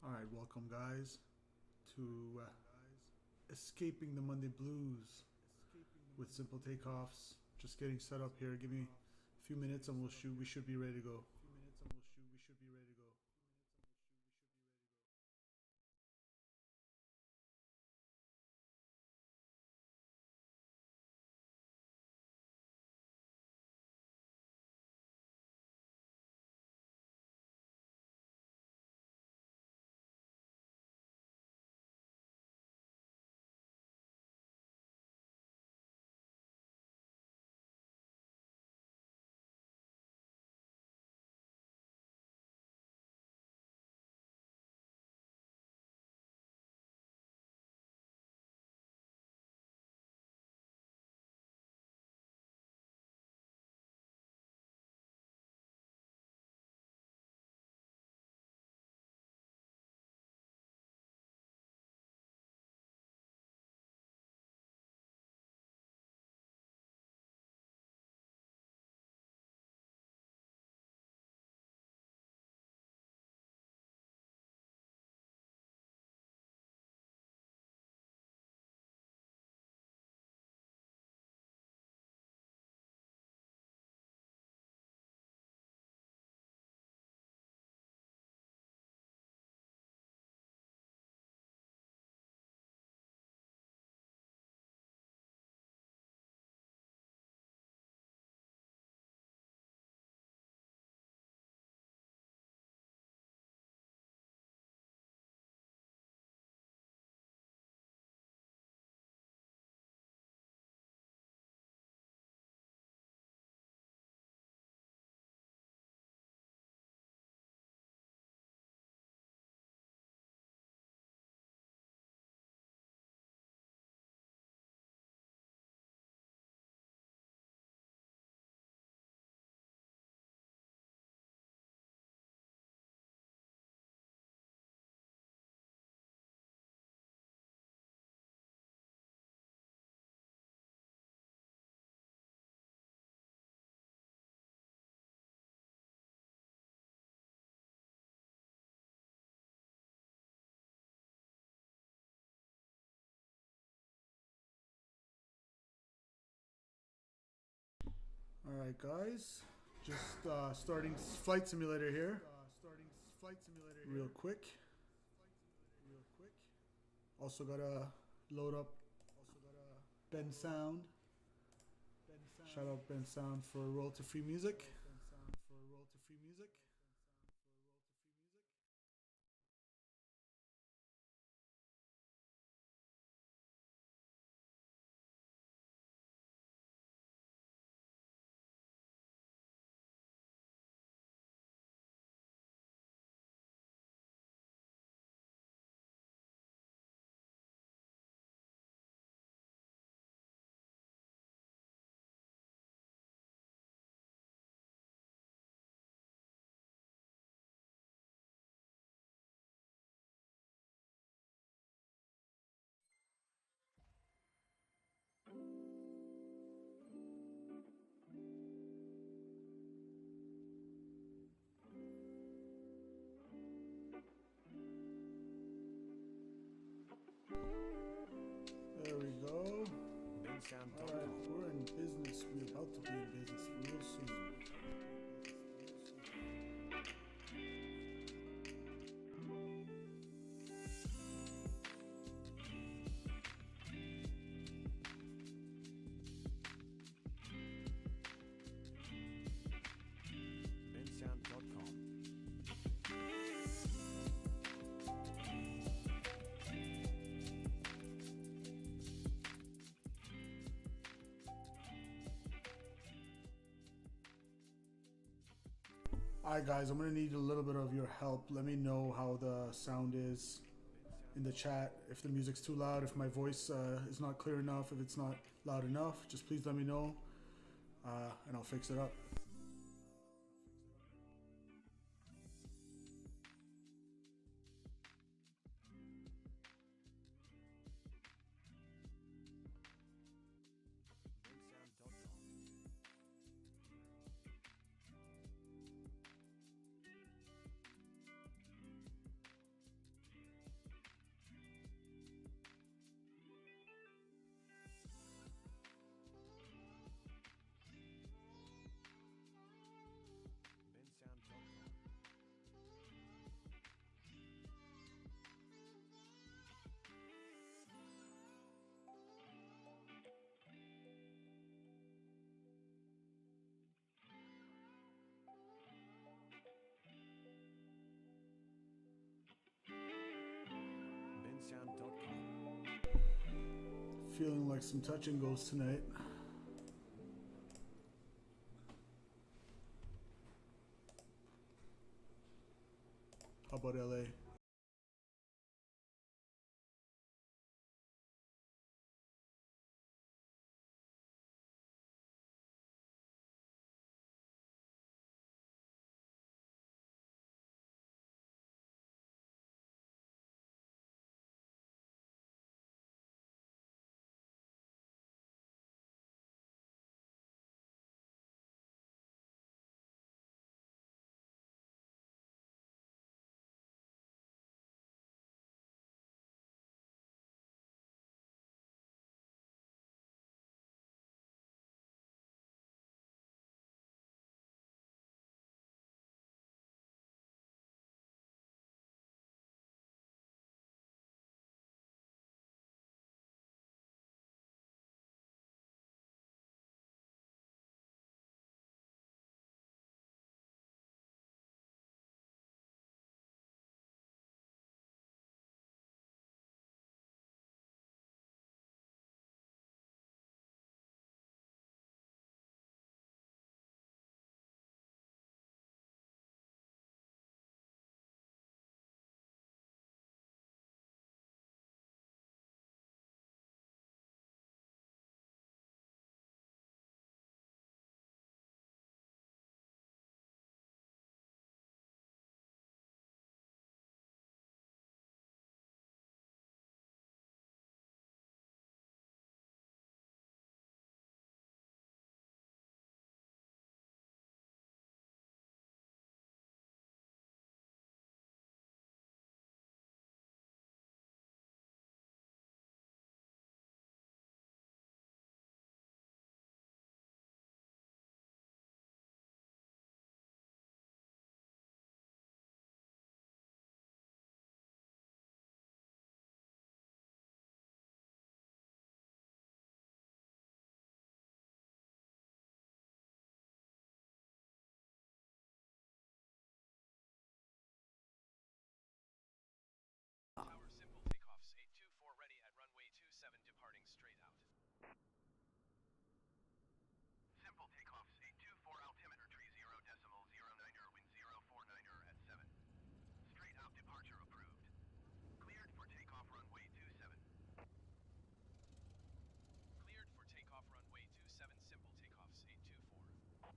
All right, welcome guys to Escaping the Monday Blues with Simple Takeoffs. Just getting set up here. Give me a few minutes and we'll shoot. We should be ready to go. All right, guys. Just starting Flight Simulator here. Real quick. Also gotta load up Ben Sound. Shout out Ben Sound for royalty-free music. There we go. All right, we're in business. We're about to be in business real soon. Alright guys, I'm gonna need a little bit of your help. Let me know how the sound is in the chat. If the music's too loud, if my voice is not clear enough, if it's not loud enough, just please let me know and I'll fix it up. Feeling like some touch and goes tonight. How about LA? Simple takeoffs 824 ready at runway 27 departing straight out. Simple takeoffs 824 altimeter 30.090 wind 049er at 7. Straight out departure approved. Cleared for takeoff runway 27. Cleared for takeoff runway 27 simple takeoffs 824.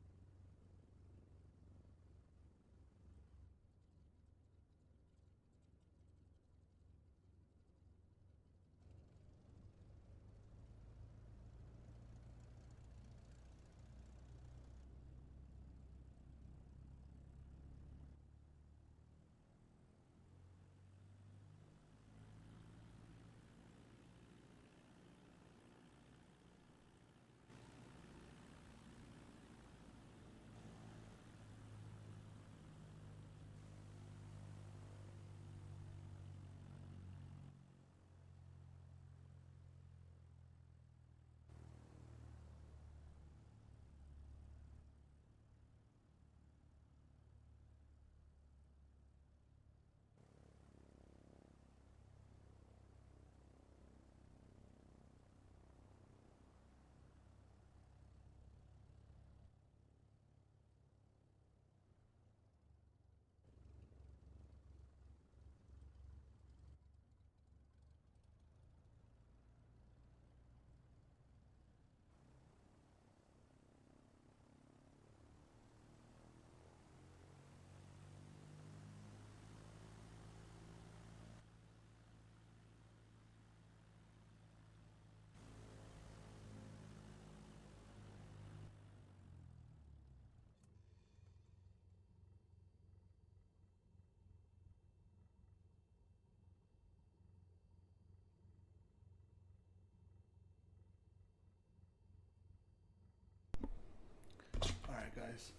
Alright, guys.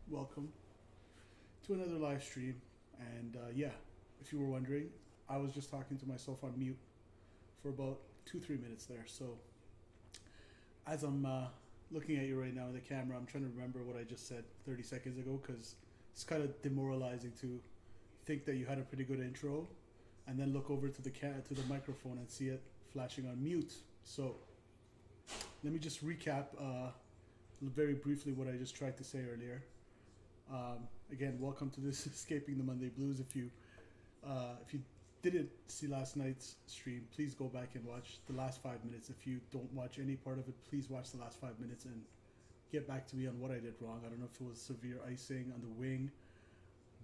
Welcome to another live stream. And yeah, if you were wondering, I was just talking to myself on mute for about 2-3 minutes there. So as I'm looking at you right now in the camera, I'm trying to remember what I just said 30 seconds ago because it's kind of demoralizing to think that you had a pretty good intro and then look over to the microphone and see it flashing on mute. So let me just recap very briefly what I just tried to say earlier. Again, welcome to this Escaping the Monday Blues. If you didn't see last night's stream, please go back and watch the last 5 minutes. If you don't watch any part of it, please watch the last 5 minutes and get back to me on what I did wrong. I don't know if it was severe icing on the wing.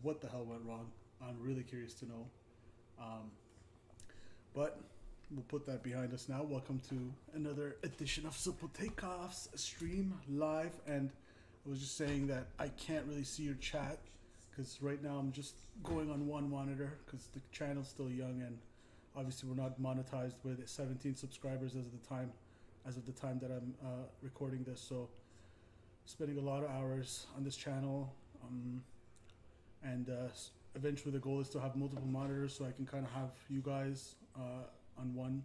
What the hell went wrong? I'm really curious to know. But we'll put that behind us now. Welcome to another edition of Simple Takeoffs stream live. And I was just saying that I can't really see your chat because right now I'm just going on one monitor because the channel's still young and obviously we're not monetized with 17 subscribers as of the time that I'm recording this. So spending a lot of hours on this channel, and eventually the goal is to have multiple monitors so I can kind of have you guys on one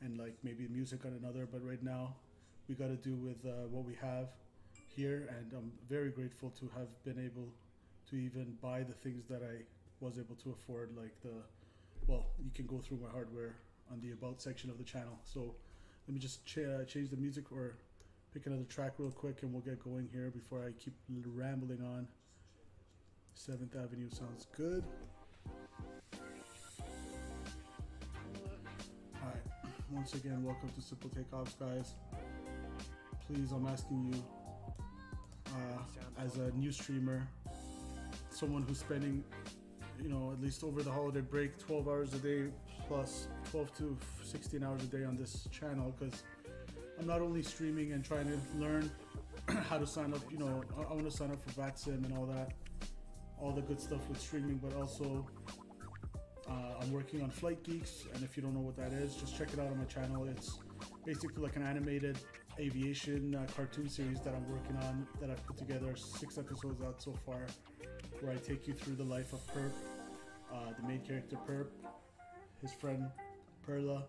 and like maybe music on another. But right now we got to do with what we have here, and I'm very grateful to have been able to even buy the things that I was able to afford, like you can go through my hardware on the about section of the channel. So let me just change the music or pick another track real quick and we'll get going here before I keep rambling on. 7th Avenue sounds good. Alright, once again, welcome to Simple Takeoffs, guys. Please, I'm asking you, as a new streamer, someone who's spending, at least over the holiday break, 12 hours a day plus 12 to 16 hours a day on this channel, because I'm not only streaming and trying to learn how to sign up, I want to sign up for VATSIM and all the good stuff with streaming, but also I'm working on Flight Geeks, and if you don't know what that is, just check it out on my channel. It's basically like an animated aviation cartoon series that I'm working on, that I've put together, 6 episodes out so far, where I take you through the life of Perp, the main character Perp, his friend Perla,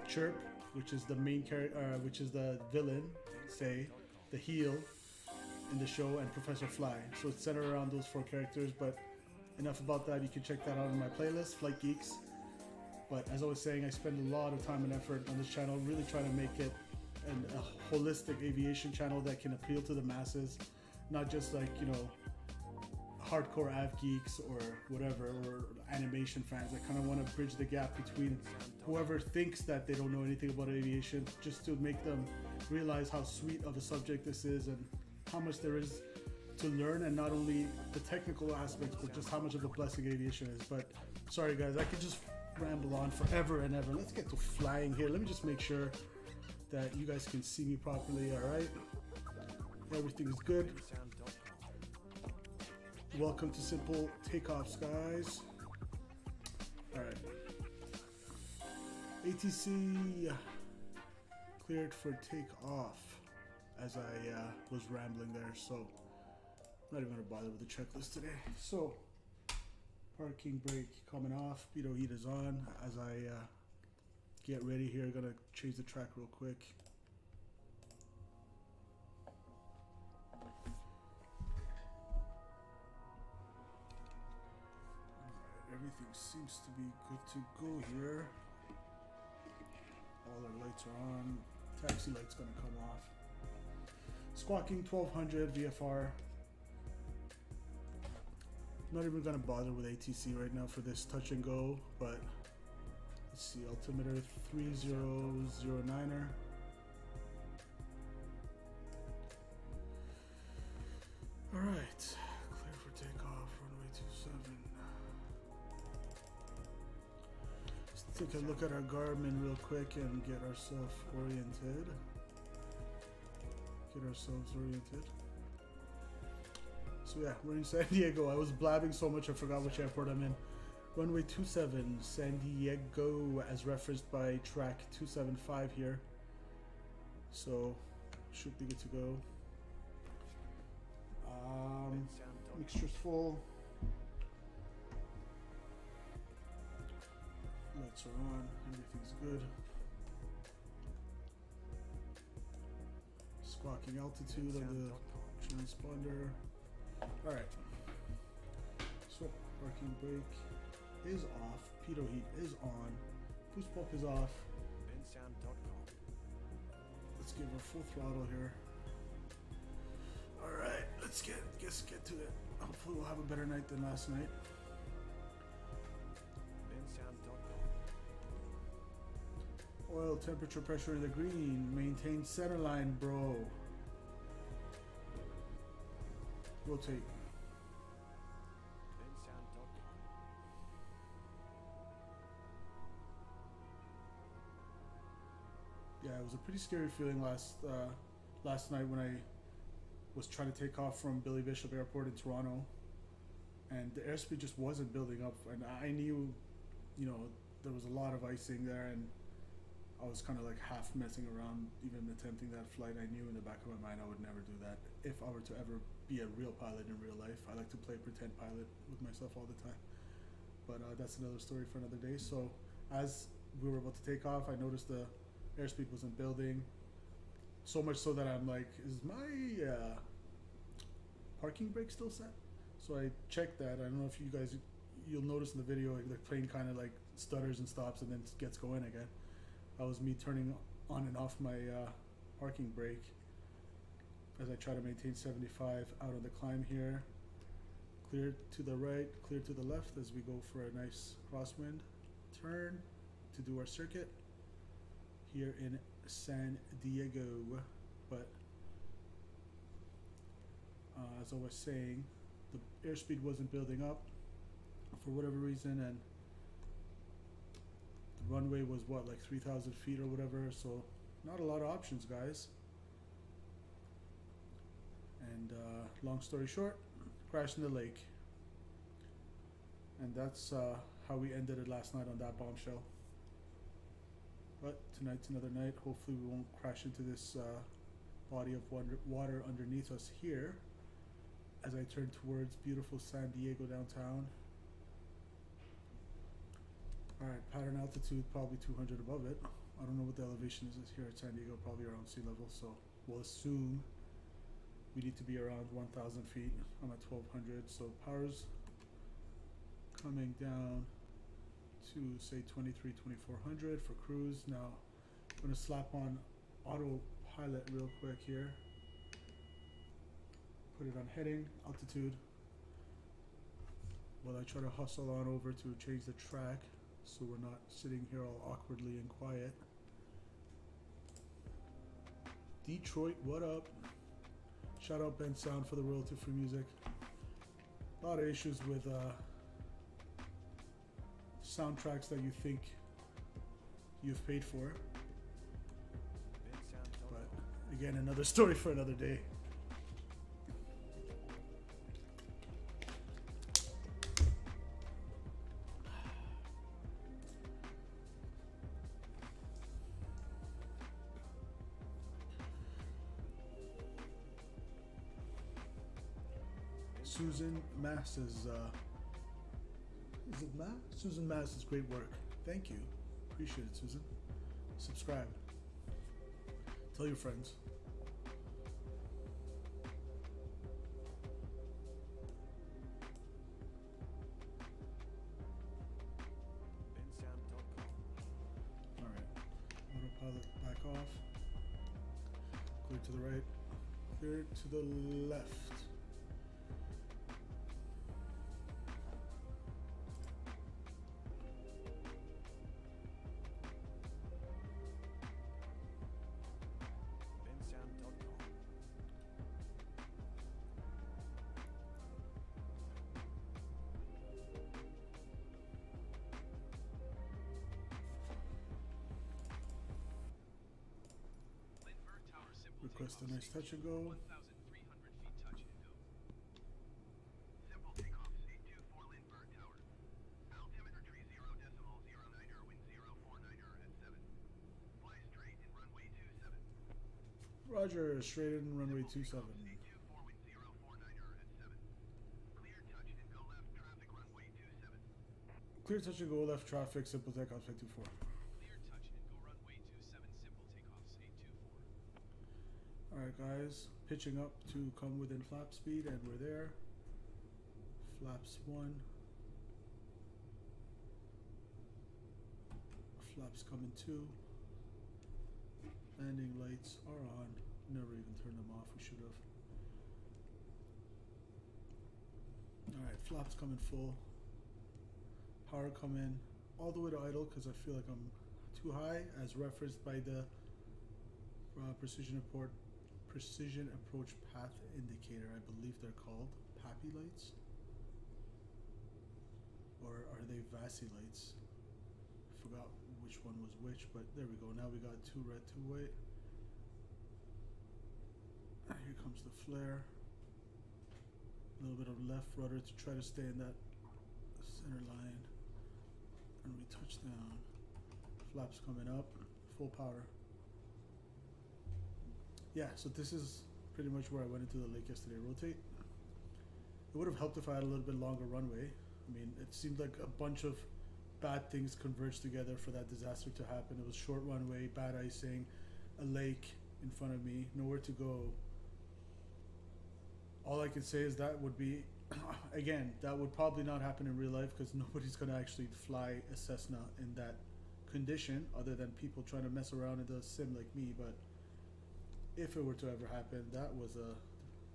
Chirp, which is the main character, which is the villain, the heel in the show, and Professor Fly. So it's centered around those 4 characters, but enough about that. You can check that out on my playlist, Flight Geeks. But as I was saying, I spend a lot of time and effort on this channel, really trying to make it a holistic aviation channel that can appeal to the masses, not just like, hardcore av geeks or whatever, or animation fans. I kind of want to bridge the gap between whoever thinks that they don't know anything about aviation, just to make them realize how sweet of a subject this is and how much there is to learn, and not only the technical aspects, but just how much of a blessing aviation is. But sorry guys, I could just ramble on forever and ever. Let's get to flying here. Let me just make sure that you guys can see me properly. All right, everything is good. Welcome to Simple Takeoffs, guys. All right, ATC cleared for takeoff as I was rambling there, so I'm not even gonna bother with the checklist today. So parking brake coming off, speedo heat is on. As I get ready here, gonna change the track real quick. Everything seems to be good to go here. All our lights are on. Taxi light's gonna come off. Squawking 1200 VFR. Not even gonna bother with ATC right now for this touch and go, but let's see, altimeter 3009er. All right, clear for takeoff, runway 27. Let's take a look at our Garmin real quick and get ourselves oriented. So yeah, we're in San Diego. I was blabbing so much I forgot which airport I'm in. Runway 27, San Diego, as referenced by track 275 here. So should be good to go. Mixture's full. Lights are on. Everything's good. Squawking altitude on the transponder. Alright. So parking brake is off. Pitot heat is on. Boost pump is off. give her full throttle here. All right, let's get to it. Hopefully, we'll have a better night than last night. Oil temperature pressure in the green. Maintain center line, bro. Rotate. Yeah, it was a pretty scary feeling last night when I was trying to take off from Billy Bishop Airport in Toronto, and the airspeed just wasn't building up, and I knew, you know, there was a lot of icing there, and I was kind of like half messing around, even attempting that flight. I knew in the back of my mind I would never do that if I were to ever be a real pilot in real life. I like to play pretend pilot with myself all the time, but that's another story for another day. So as we were about to take off, I noticed the airspeed wasn't building, so much so that I'm like, is my parking brake still set? So I checked that. I don't know if you'll notice in the video, the plane kind of like stutters and stops and then gets going again. That was me turning on and off my parking brake as I try to maintain 75 out on the climb here. Clear to the right, clear to the left as we go for a nice crosswind turn to do our circuit here in San Diego. But as I was saying, the airspeed wasn't building up for whatever reason, and the runway was what, like 3,000 feet or whatever, so not a lot of options, guys. And long story short, crashed in the lake, and that's how we ended it last night on that bombshell. But tonight's another night. Hopefully we won't crash into this body of water underneath us here as I turn towards beautiful San Diego downtown. Alright, pattern altitude probably 200 above it. I don't know what the elevation is here at San Diego, probably around sea level, so we'll assume we need to be around 1,000 feet. I'm at 1,200, so power's coming down to say 2,400 for cruise. Now I'm going to slap on autopilot real quick here. Put it on heading, altitude, while I try to hustle on over to change the track so we're not sitting here all awkwardly and quiet. Detroit, what up? Shout out Ben Sound for the royalty-free music. A lot of issues with soundtracks that you think you've paid for. But again, another story for another day. Susan Mass is it Mass? Susan Mass is great work. Thank you. Appreciate it, Susan. Subscribe. Tell your friends. Alright. Autopilot back off. Clear to the right. Clear to the left. Request a nice touch and go. 1,300 feet touch and go. Simple takeoffs, 824 Lindbergh Tower. Altimeter tree 0.09er, wind 049er at 7. Fly straight in runway 27. Roger, straight in runway 27. 824 wind 049er at 7. Clear touch and go left traffic runway 27. Clear touch and go left traffic, simple takeoffs 824. Clear touch and go runway 27, simple takeoffs 824. Alright guys, pitching up to come within flap speed, and we're there. Flaps 1. Flaps coming 2. Landing lights are Never even turned them off. We should have. Alright, flaps coming full. Power coming all the way to idle because I feel like I'm too high, as referenced by the precision approach path indicator. I believe they're called PAPI lights, or are they VASI lights? I forgot which one was which, but there we go. Now we got 2 red, 2 white. And here comes the flare. A little bit of left rudder to try to stay in that center line. And we touch down. Flaps coming up. Full power. Yeah, so this is pretty much where I went into the lake yesterday. Rotate. It would have helped if I had a little bit longer runway. I mean, it seemed like a bunch of bad things converged together for that disaster to happen. It was short runway, bad icing, a lake in front of me, nowhere to go. All I can say is that would be, again, that would probably not happen in real life because nobody's going to actually fly a Cessna in that condition other than people trying to mess around in the sim like me. But if it were to ever happen, that was a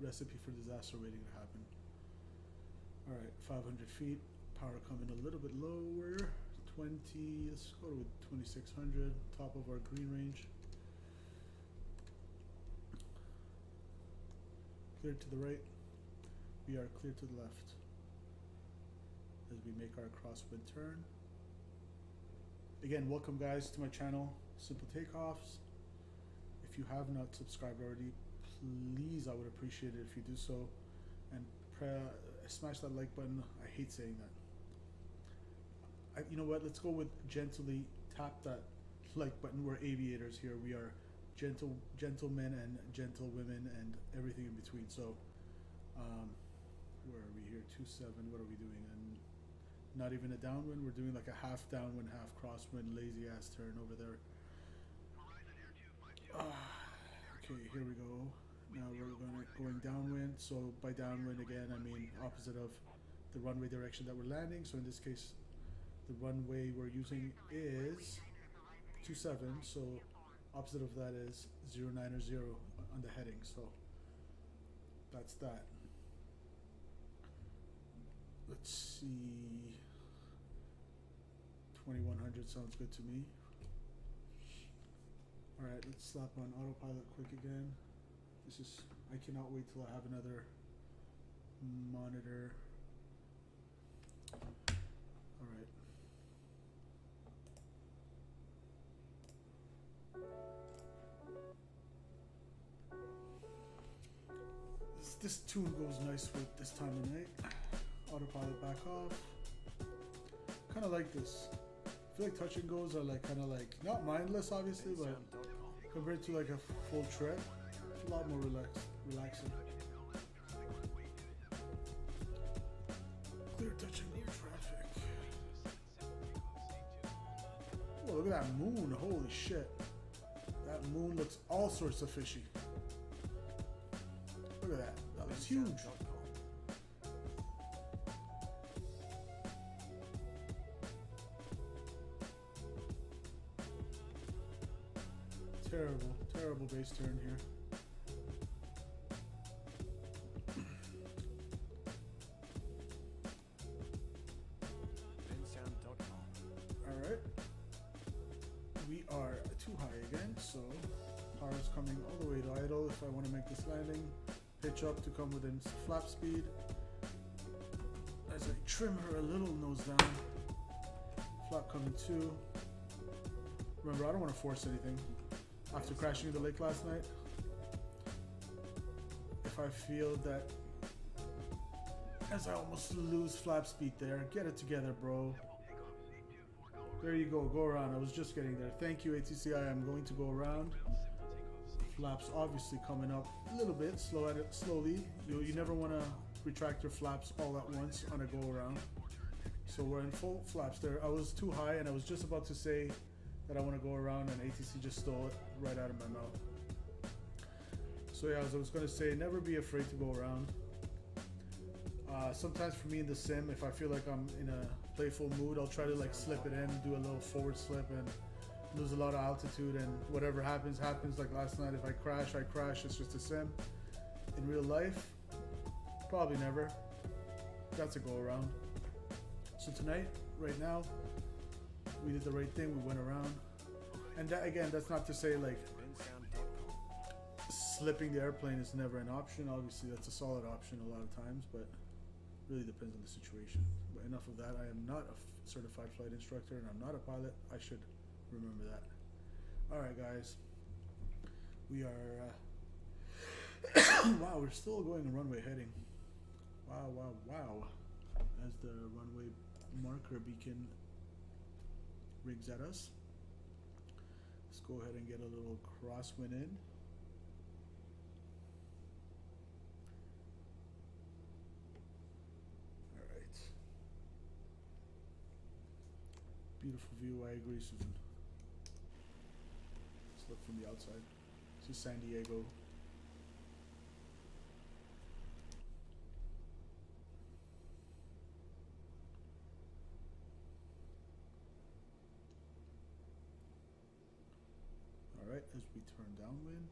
recipe for disaster waiting to happen. All right, 500 feet, power coming a little bit lower, 20, let's go with 2600, top of our green range. Clear to the right, we are clear to the left as we make our crosswind turn. Again, welcome guys to my channel, Simple Takeoffs. If you have not subscribed already, please, I would appreciate it if you do so. And smash that like button. I hate saying that. You know what, let's go with gently tap that like button. We're aviators here. We are gentlemen and gentlewomen and everything in between. So where are we here? 2-7. What are we doing? And not even a downwind. We're doing like a half downwind, half crosswind, lazy ass turn over there. Okay, here we go. Now we're going downwind. So by downwind again, I mean opposite of the runway direction that we're landing. So in this case, the runway we're using is 27. So opposite of that is 090 on the heading. So that's that. Let's see. 2100 sounds good to me. All right, let's slap on autopilot quick again. This is, I cannot wait till I have another monitor. All right. This tune goes nice with this time of night. Autopilot back off. Kind of like this. I feel like touch and goes are like kind of like not mindless, obviously, but compared to like a full trip, it's a lot more relaxing. Clear touch and go traffic. Whoa, look at that moon! Holy shit! That moon looks all sorts of fishy. Look at that. That looks huge. Terrible base turn here. Alright. We are too high again, so power is coming all the way to idle if I want to make this landing. Pitch up to come within flap speed. As I trim her a little nose down. Flap coming too. Remember, I don't want to force anything. After crashing in the lake last night, if I feel that, as I almost lose flap speed there, get it together, bro. There you go, go around. I was just getting there. Thank you, ATCI. I'm going to go around. Flaps obviously coming up a little bit, slowly. You never want to retract your flaps all at once on a go around. So we're in full flaps there. I was too high and I was just about to say that I want to go around and ATC just stole it right out of my mouth. So yeah, as I was going to say, never be afraid to go around. Sometimes for me in the sim, if I feel like I'm in a playful mood, I'll try to like slip it in, do a little forward slip and lose a lot of altitude, and whatever happens, happens. Like last night, if I crash, I crash. It's just a sim. In real life, probably never. That's a go around. So tonight, right now, we did the right thing. We went around. And that, again, that's not to say like slipping the airplane is never an option. Obviously, that's a solid option a lot of times, but really depends on the situation. But enough of that. I am not a certified flight instructor, and I'm not a pilot. I should remember that. All right, guys. We are. Wow, we're still going a runway heading. Wow, wow, wow. As the runway marker beacon rigs at us. Let's go ahead and get a little crosswind in. Alright. Beautiful view, I agree, Susan. Let's look from the outside. This is San Diego. Alright, as we turn downwind.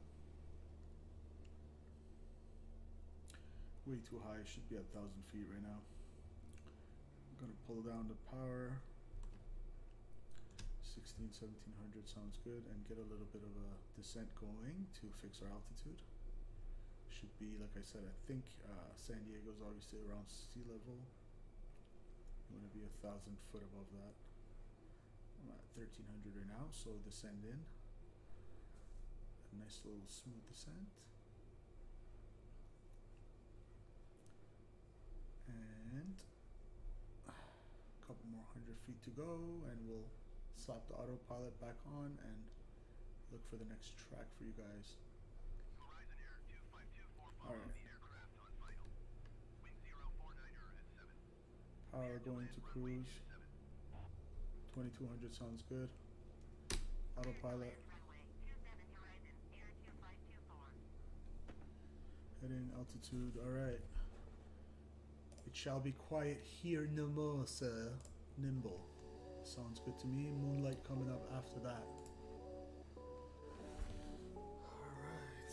Way too high, should be at 1,000 feet right now. I'm gonna pull down the power. 16, 1700 sounds good, and get a little bit of a descent going to fix our altitude. Should be, like I said, I think San Diego is obviously around sea level. You want to be 1,000 foot above that. I'm at 1,300 right now, so descend in. A nice little smooth descent. And a couple more 100 feet to go, and we'll slap the autopilot back on and look for the next track for you guys. Horizon Air 2524, follow Alright. the aircraft on final. Wind 049er at 7. Power going to Runway cruise. 27. 2200 sounds good. Autopilot. Heading altitude. Alright. It shall be quiet here no more, sir. Nimble. Sounds good to me. Moonlight coming up after that. Alright.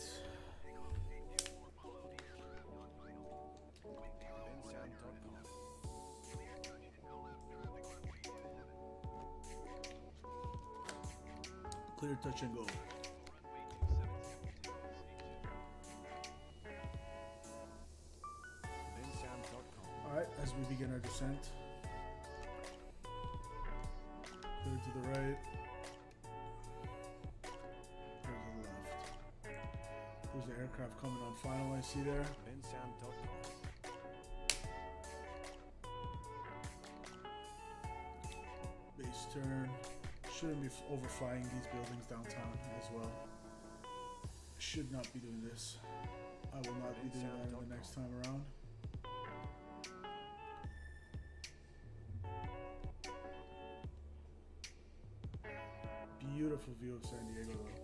Takeoffs 824, follow the aircraft on final. Wind 049er at 7. Clear touch and go left, traffic runway 27. Clear touch and go. Alright, as we begin our descent. Clear to the right. Clear to the left. There's the aircraft coming on final, I see there. Base turn. Shouldn't be overflying these buildings downtown as well. Should not be doing this. I will not be doing that the next time around. Beautiful view of San Diego though.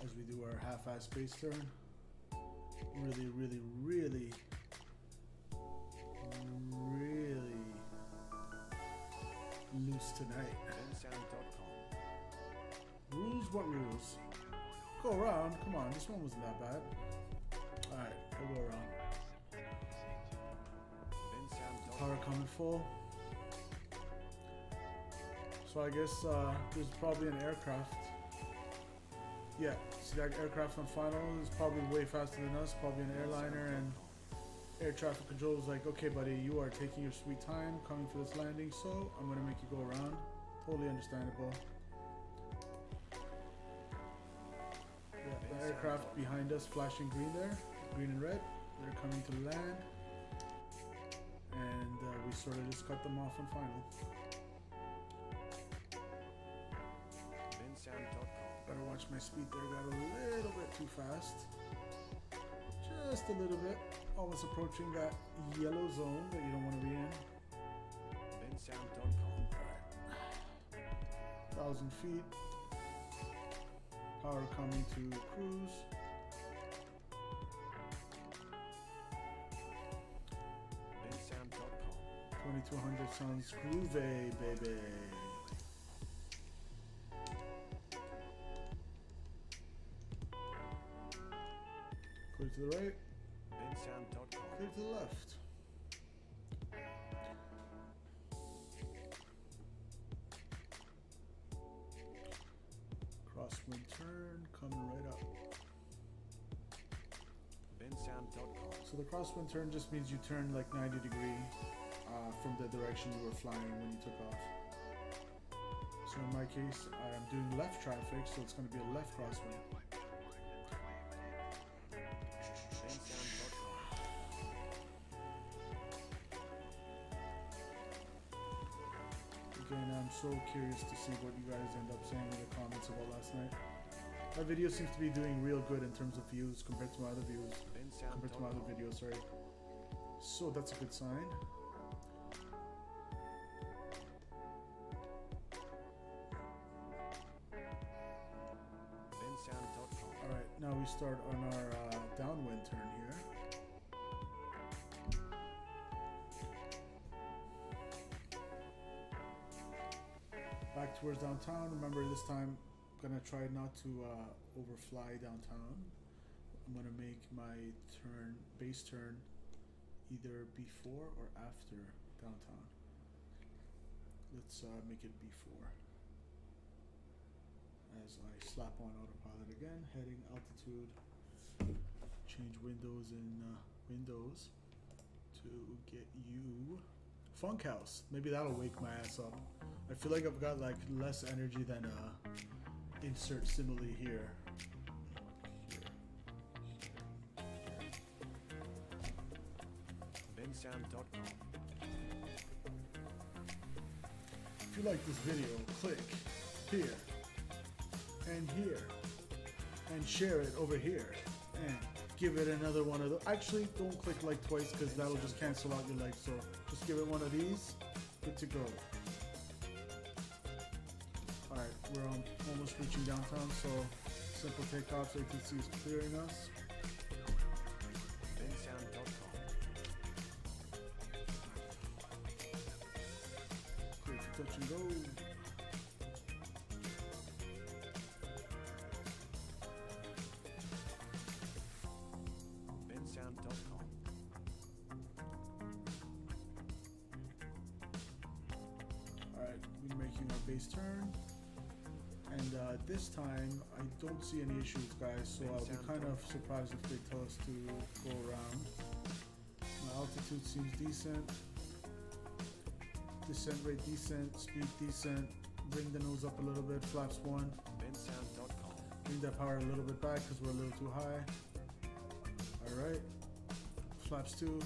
As we do our half-ass space turn. Really, really, really, really loose tonight. Rules? What rules? Go around. Come on, this one wasn't that bad. Alright, we'll go around. Power coming full. So I guess there's probably an aircraft. Yeah, see that aircraft on final is probably way faster than us, probably an airliner, and air traffic control is like, okay buddy, you are taking your sweet time coming for this landing, so I'm gonna make you go around. Totally understandable. Yeah, the aircraft behind us flashing green there, green and red, they're coming to land. And we sort of just cut them off on final. Better watch my speed there, got a little bit too fast. Just a little bit. Almost approaching that yellow zone that you don't want to be in. Alright. 1,000 feet. Power coming to cruise. Bensound.com. 2200 sounds groovy, baby. Clear to the right. bensound.com. Clear to the left. Crosswind turn, coming right up. bensound.com. So the crosswind turn just means you turn like 90 degrees from the direction you were flying when you took off. So in my case, I'm doing left traffic, so it's going to be a left crosswind. bensound.com. Again, I'm so curious to see what you guys end up saying in the comments about last night. That video seems to be doing real good in terms of views compared to my other bensound.com. videos, sorry. So that's a good sign. bensound.com. Alright, now we start on our downwind turn here. Back towards downtown. Remember, this time I'm gonna try not to overfly downtown. I'm gonna make my base turn either before or after downtown. Let's make it before. As I slap on autopilot again, heading altitude, change windows in Windows to get you Funkhouse. Maybe that'll wake my ass up. I feel like I've got like less energy than insert simile here. bensound.com. If you like this video, click here and here and share it over here and give it another one of those. Actually, don't click like twice because that'll just cancel out your likes. So just give it one of these. Good to go. Alright, we're almost reaching downtown, so simple takeoffs. ATC is clearing us. bensound.com. Clear to touch and go. bensound.com. Alright, we're making our base turn. And this time, I don't see any issues, guys, so I'll be kind of surprised if they tell us to go around. My altitude seems decent. Descent rate decent, speed decent. Bring the nose up a little bit, flaps 1. bensound.com. Bring that power a little bit back because we're a little too high. Alright, flaps 2.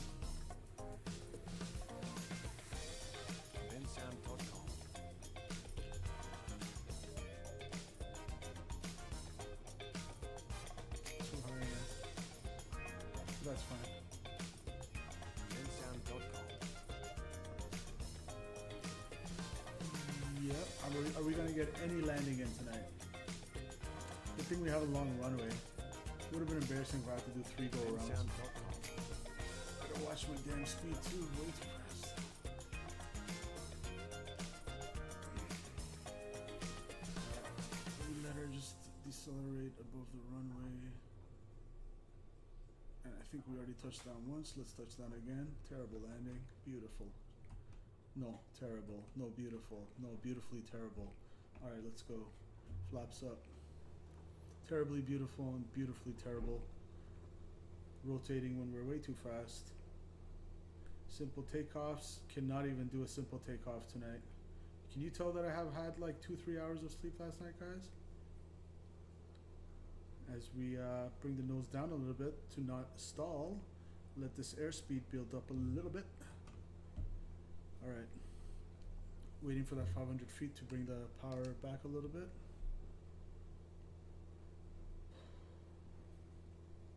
bensound.com. Too high again. That's fine. bensound.com. Yep. Are we gonna get any landing in tonight? Good thing we have a long runway. It would have been embarrassing if I had to do 3 go-arounds. bensound.com. Gotta watch my damn speed too. Way too fast. We let her just decelerate above the runway. And I think we already touched down once. Let's touch down again. Terrible landing. Beautiful. No, terrible. No, beautiful. No, beautifully terrible. Alright, let's go. Flaps up. Terribly beautiful and beautifully terrible. Rotating when we're way too fast. Simple takeoffs. Cannot even do a simple takeoff tonight. Can you tell that I have had like 2-3 hours of sleep last night, guys? As we bring the nose down a little bit to not stall. Let this airspeed build up a little bit. Alright. Waiting for that 500 feet to bring the power back a little bit.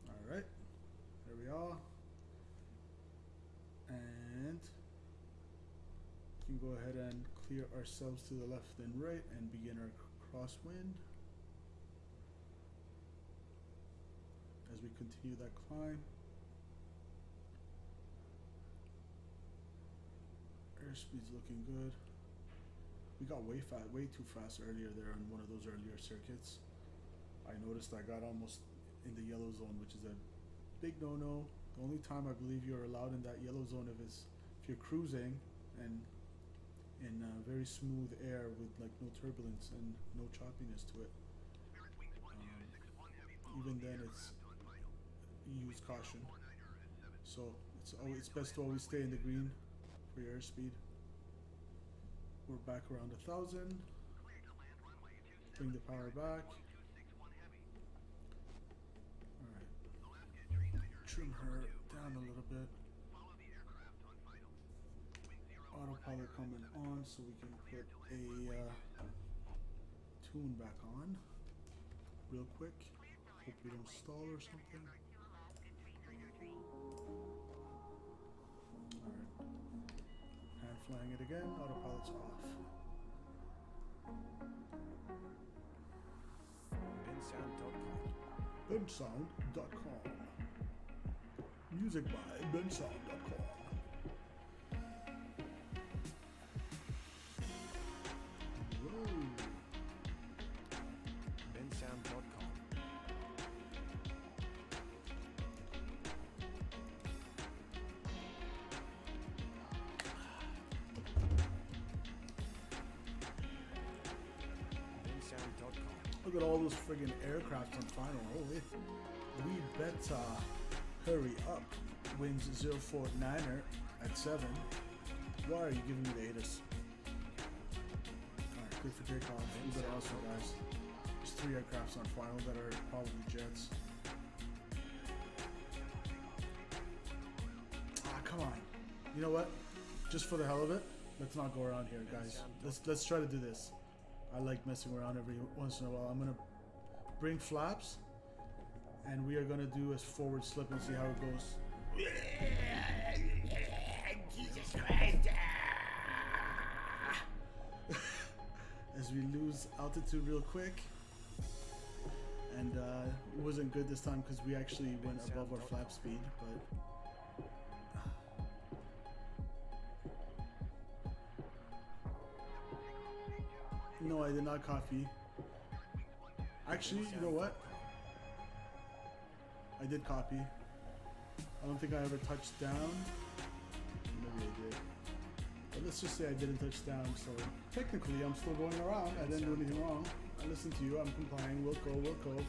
Alright. There we are. And we can go ahead and clear ourselves to the left and right and begin our crosswind. As we continue that climb. Airspeed's looking good. We got way too fast earlier there in one of those earlier circuits. I noticed I got almost in the yellow zone, which is a big no-no. The only time I believe you're allowed in that yellow zone if you're cruising and in very smooth air with like no turbulence and no choppiness to it. Even then, you use caution. So it's best to always stay in the green for your airspeed. We're back around 1,000. Bring the power back. Alright. Trim her down a little bit. Autopilot coming on so we can put a tune back on real quick. Hope we don't stall or something. Alright. Hand flying it again. Autopilot's off. bensound.com. Music by bensound.com. bensound.com. Look at all those friggin' aircrafts on final. Holy. We better hurry up. Wings 049er at 7. Why are you giving me the ATIS? Alright, good for takeoff. You better also, guys. There's 3 aircrafts on final that are probably jets. Ah, come on. You know what? Just for the hell of it, let's not go around here, guys. Let's try to do this. I like messing around every once in a while. I'm gonna bring flaps, and we are gonna do a forward slip and see how it goes. Jesus Christ! As we lose altitude real quick, and it wasn't good this time because we actually went above our flap speed, but. No, I did not copy. Actually, you know what? I did copy. I don't think I ever touched down. Maybe I did. But let's just say I didn't touch down, so technically I'm still going around. I didn't do anything wrong. I listened to you. I'm complying. We'll go.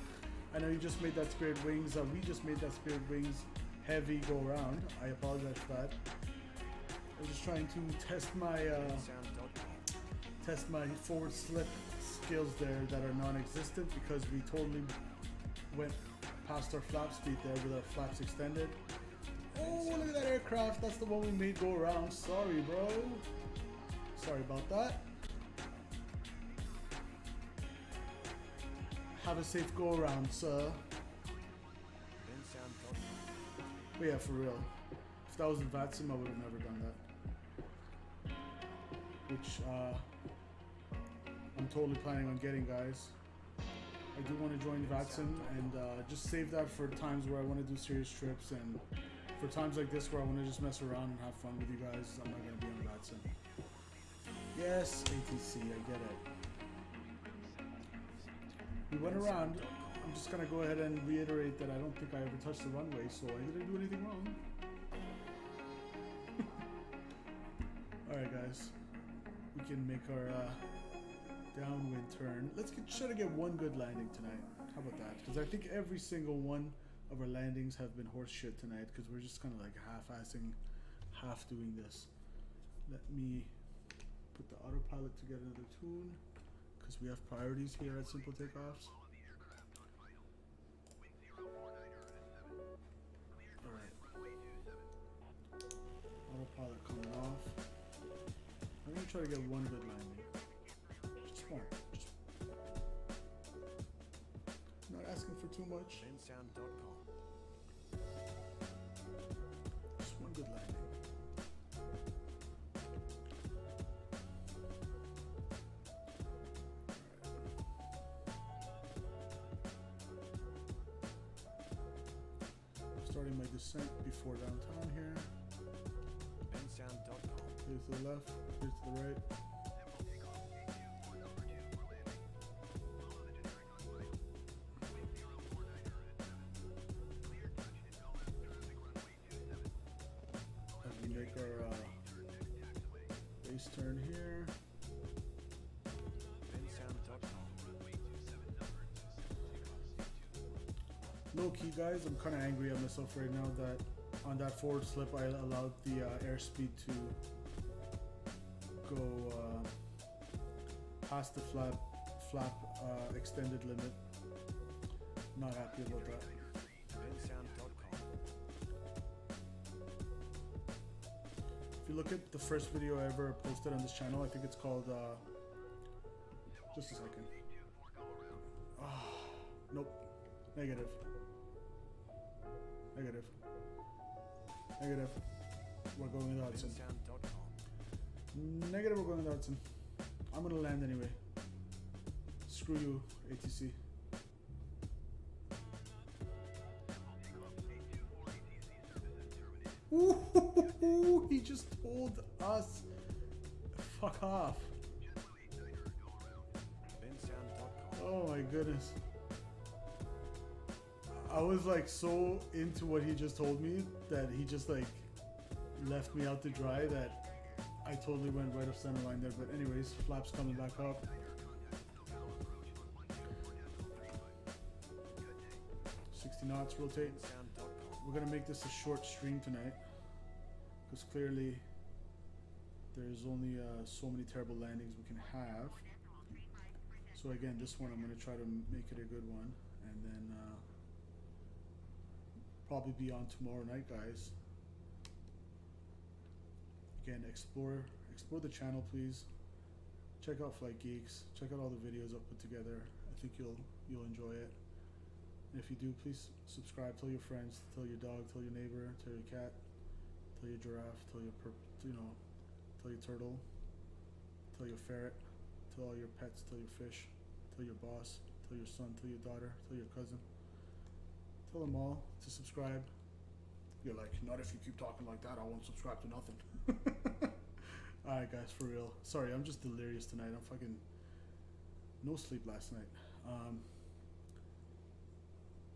I know you just made that Spirit Wings. We just made that Spirit Wings heavy go around. I apologize for that. I was just trying to test my forward slip skills there that are non-existent because we totally went past our flap speed there with our flaps extended. Oh, look at that aircraft. That's the one we made go around. Sorry, bro. Sorry about that. Have a safe go around, sir. But yeah, for real. If that was in VATSIM, I would have never done that. Which, I'm totally planning on getting, guys. I do want to join VATSIM and just save that for times where I want to do serious trips and for times like this where I want to just mess around and have fun with you guys. I'm not going to be on VATSIM. Yes, ATC, I get it. We went around. I'm just going to go ahead and reiterate that I don't think I ever touched the runway, so I didn't do anything wrong. Alright, guys. We can make our downwind turn. Let's try to get one good landing tonight. How about that? Because I think every single one of our landings have been horse shit tonight because we're just kind of like half-assing, half doing this. Let me put the autopilot to get another tune because we have priorities here at Simple Takeoffs. Alright. Autopilot coming off. I'm going to try to get one good landing. Just one. Not asking for too much. bensound.com. Just one good landing. Starting my descent before downtown here. bensound.com. Here to the left, here to the right. Base turn here. Bensound.com. Low key, guys, I'm kind of angry at myself right now that on that forward slip I allowed the airspeed to go past the flap extended limit. Not happy about that. Bensound.com. If you look at the first video I ever posted on this channel, I think it's called just a second. Nope. Negative. Negative. Negative. We're going with Hudson. Bensound.com. Negative, we're going with Hudson. I'm gonna land anyway. Screw you, ATC. Ooh, he just told us. Fuck off. Bensound.com. Oh my goodness. I was like so into what he just told me that he just like left me out to dry that I totally went right off center line there. But anyways, flaps coming back up. 60 knots, rotate. Bensound.com. We're gonna make this a short stream tonight because clearly there's only so many terrible landings we can have. So again, this one I'm gonna try to make it a good one, and then probably be on tomorrow night, guys. Again, explore the channel, please. Check out Flight Geeks. Check out all the videos I've put together. I think you'll enjoy it. And if you do, please subscribe. Tell your friends. Tell your dog. Tell your neighbor. Tell your cat. Tell your giraffe. Tell your tell your turtle. Tell your ferret. Tell all your pets. Tell your fish. Tell your boss. Tell your son. Tell your daughter. Tell your cousin. Tell them all to subscribe. You're like, not if you keep talking like that, I won't subscribe to nothing. Alright guys, for real. Sorry, I'm just delirious tonight. I'm fucking no sleep last night.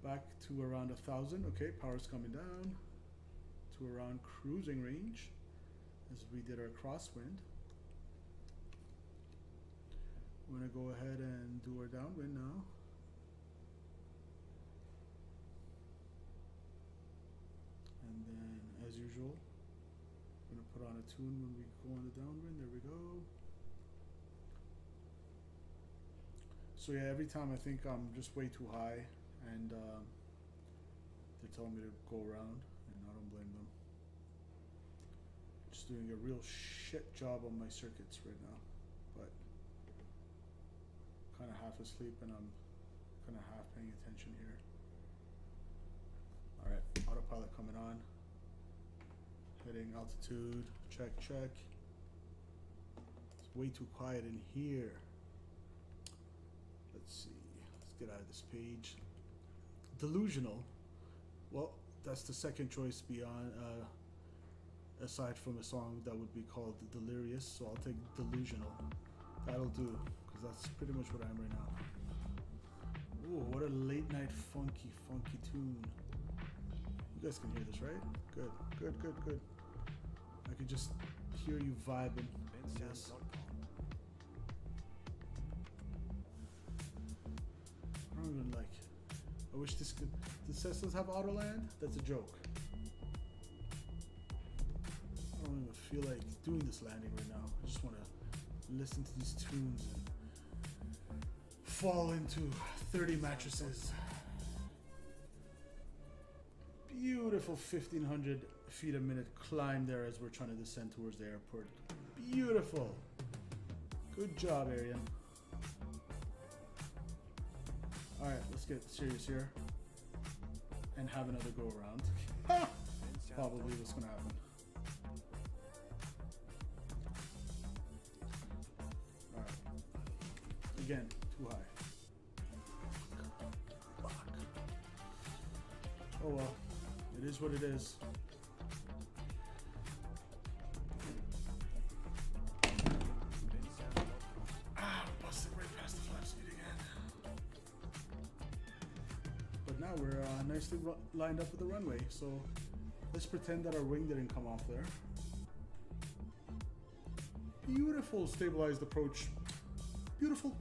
Back to around 1,000. Okay, power's coming down to around cruising range as we did our crosswind. We're gonna go ahead and do our downwind now. And then, as usual, I'm gonna put on a tune when we go on the downwind. There we go. So yeah, every time I think I'm just way too high, and they're telling me to go around, and I don't blame them. Just doing a real shit job on my circuits right now, but kind of half asleep, and I'm kind of half paying attention here. All right, autopilot coming on. Heading altitude, check. It's way too quiet in here. Let's see, let's get out of this page. Delusional. Well, that's the second choice beyond, aside from a song that would be called Delirious, so I'll take Delusional. That'll do, because that's pretty much what I am right now. Ooh, what a late night funky tune. You guys can hear this, right? Good. I could just hear you vibing. Yes. I don't even like. I wish the Cessnas have auto land. That's a joke. I don't even feel like doing this landing right now. I just want to listen to these tunes and fall into 30 mattresses. Beautiful 1,500 feet a minute climb there as we're trying to descend towards the airport. Beautiful. Good job, Arian. Alright, let's get serious here and have another go around. Probably what's gonna happen. Alright. Again, too high. Fuck. Oh well. It is what it is. Busted right past the flap speed again. But now we're nicely lined up with the runway, so let's pretend that our wing didn't come off there. Beautiful stabilized approach. Beautiful.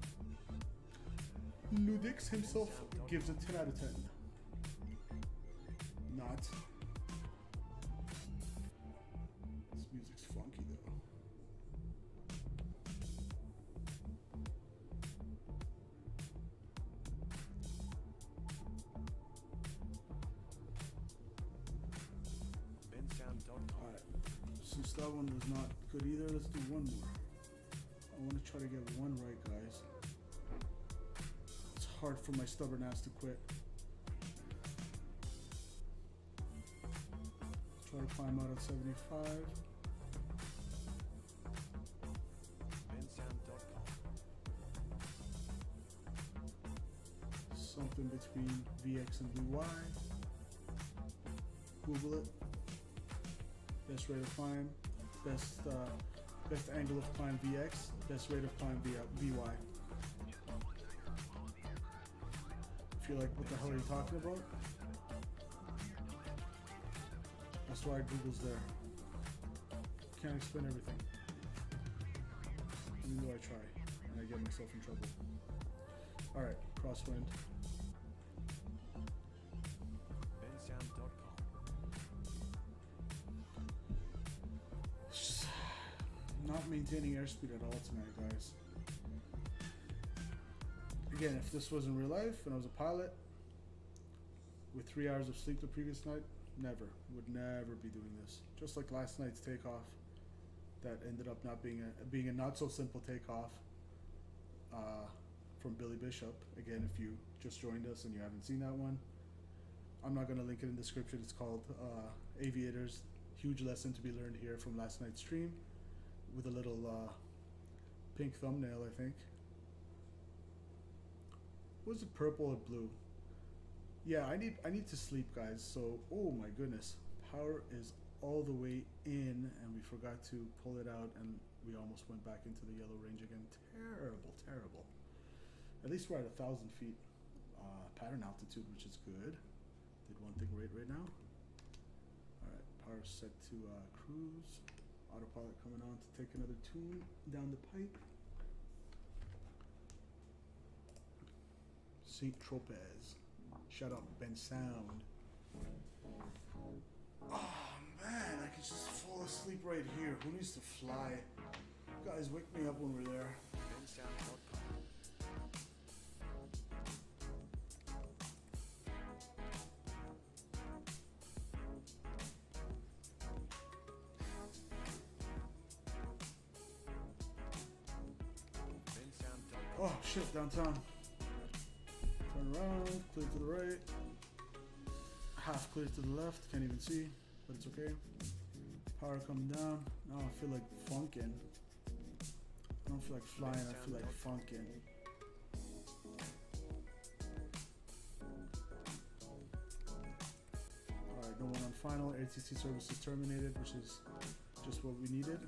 Ludix himself gives it 10 out of 10. Not. This music's funky though. bensound.com. Alright. Since that one was not good either, let's do one more. I want to try to get one right, guys. It's hard for my stubborn ass to quit. Try to climb out at 75. bensound.com. Something between VX and VY. Google it. Best rate of climb. Best angle of climb VX. Best rate of climb VY. If you're like, what the hell are you talking about? That's why Google's there. Can't explain everything. Even though I try, and I get myself in trouble. Alright, crosswind. bensound.com. It's just not maintaining airspeed at all tonight, guys. Again, if this was in real life and I was a pilot with 3 hours of sleep the previous night, would never be doing this. Just like last night's takeoff, that ended up not being a not so simple takeoff from Billy Bishop. Again, if you just joined us and you haven't seen that one, I'm not gonna link it in the description. It's called Aviators. Huge lesson to be learned here from last night's stream, with a little pink thumbnail, I think. Was it purple or blue? Yeah, I need to sleep, guys. So, oh my goodness, power is all the way in, and we forgot to pull it out, and we almost went back into the yellow range again. Terrible, terrible. At least we're at 1,000 feet pattern altitude, which is good. Did one thing right now. All right, power set to cruise. Autopilot coming on to take another tune down the pipe. St. Tropez. Shout out Ben Sound. Oh man, I could just fall asleep right here. Who needs to fly? Guys, wake me up when we're there. bensound.com. bensound.com. Oh shit, downtown. Turn around, clear to the right. Half clear to the left, can't even see, but it's okay. Power coming down. Now I feel like funkin'. I don't feel like flying, I feel like funkin'. Alright, no one on final. ATC services terminated, which is just what we needed.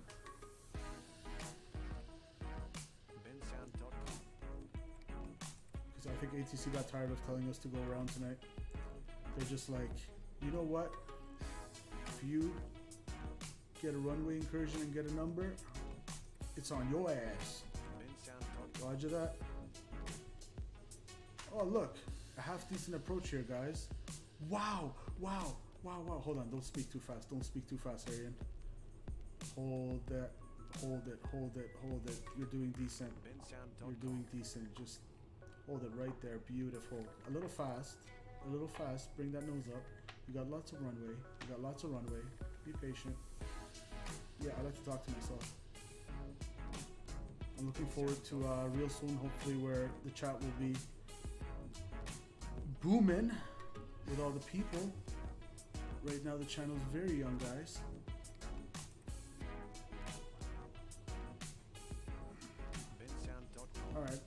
bensound.com. Because I think ATC got tired of telling us to go around tonight. They're just like, you know what? If you get a runway incursion and get a number, it's on your ass. bensound.com. Roger that. Oh look, a half decent approach here, guys. Wow, wow, wow, wow. Hold on, don't speak too fast. Don't speak too fast, Arian. Hold that, hold it, hold it, hold it. You're doing decent. bensound.com. You're doing decent. Just hold it right there. Beautiful. A little fast. A little fast. Bring that nose up. You got lots of runway. You got lots of runway. Be patient. Yeah, I like to talk to myself. I'm looking forward to real soon, hopefully, where the chat will be booming with all the people. Right now, the channel's very young, guys. bensound.com. All right,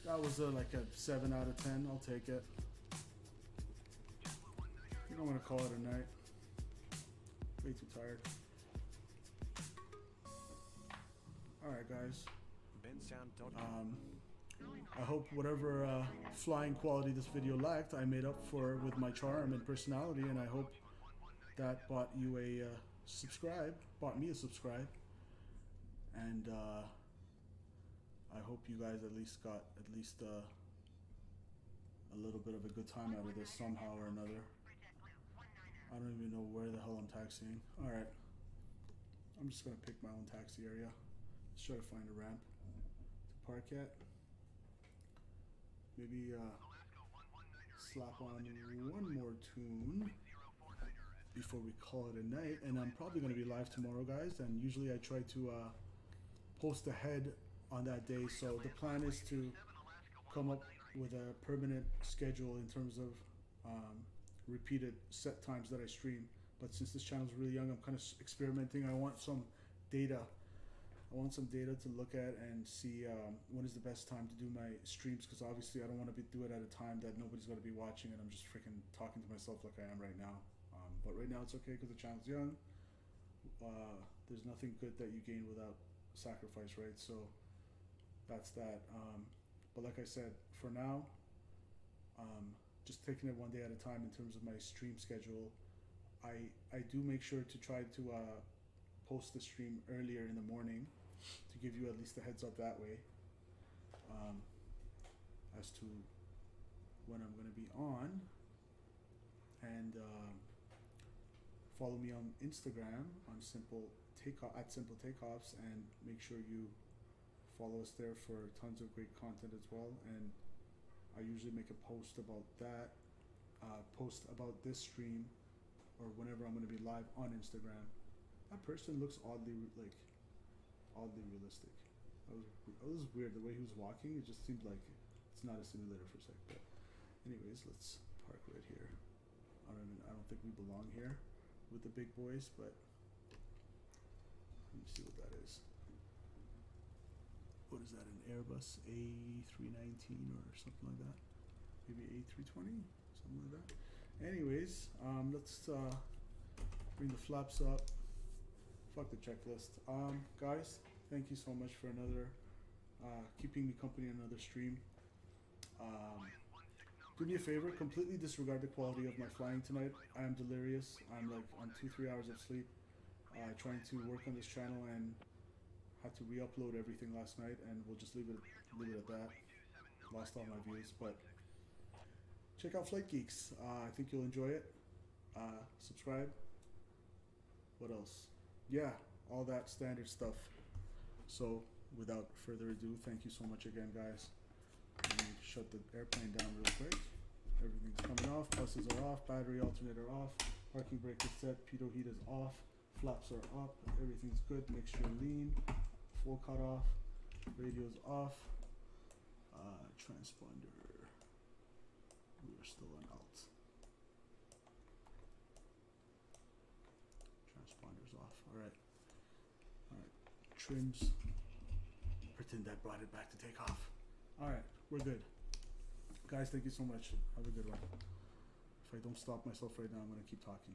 that was like a 7 out of 10. I'll take it. I think I'm gonna call it a night. Way too tired. All right, guys. bensound.com. I hope whatever flying quality this video lacked, I made up for with my charm and personality, and I hope that bought you a subscribe, bought me a subscribe, and I hope you guys at least got a little bit of a good time out of this somehow or another. I don't even know where the hell I'm taxiing. Alright. I'm just gonna pick my own taxi area. Let's try to find a ramp to park at. Maybe slap on one more tune before we call it a night. And I'm probably gonna be live tomorrow, guys. And usually I try to post ahead on that day. So the plan is to come up with a permanent schedule in terms of repeated set times that I stream. But since this channel is really young, I'm kind of experimenting. I want some data. I want some data to look at and see when is the best time to do my streams, because obviously I don't want to do it at a time that nobody's going to be watching and I'm just freaking talking to myself like I am right now. But right now it's okay because the channel's young. There's nothing good that you gain without sacrifice, right? So that's that. But like I said, for now, just taking it one day at a time in terms of my stream schedule. I do make sure to try to post the stream earlier in the morning to give you at least a heads up that way as to when I'm going to be on. And follow me on Instagram on at Simple Takeoffs, and make sure you follow us there for tons of great content as well. And I usually make a post about that, post about this stream, or whenever I'm going to be live on Instagram. That person looks oddly realistic. That was weird. The way he was walking, it just seemed like it's not a simulator for a sec. But anyways, let's park right here. I don't think we belong here with the big boys, but let me see what that is. What is that, an Airbus A319 or something like that? Maybe A320, something like that. Anyways, let's bring the flaps up. Fuck the checklist. Guys, thank you so much for another keeping me company on another stream. Do me a favor, completely disregard the quality of my flying tonight. I am delirious. I'm like on 2-3 hours of sleep, trying to work on this channel, and had to re-upload everything last night, and we'll just leave it at that. Lost all my views, but check out Flight Geeks. I think you'll enjoy it. Subscribe. What else? Yeah, all that standard stuff. So without further ado, thank you so much again, guys. Let me shut the airplane down real quick. Everything's coming off. Buses are off. Battery alternator off. Parking brake is set. Pitot heat is off. Flaps are up. Everything's good. Mixture lean. Full cut off. Radio's off. Transponder. We are still on alt. Transponder's off. Alright. Alright. Trims. Pretend that brought it back to take off. Alright. We're good. Guys, thank you so much. Have a good one. If I don't stop myself right now, I'm going to keep talking.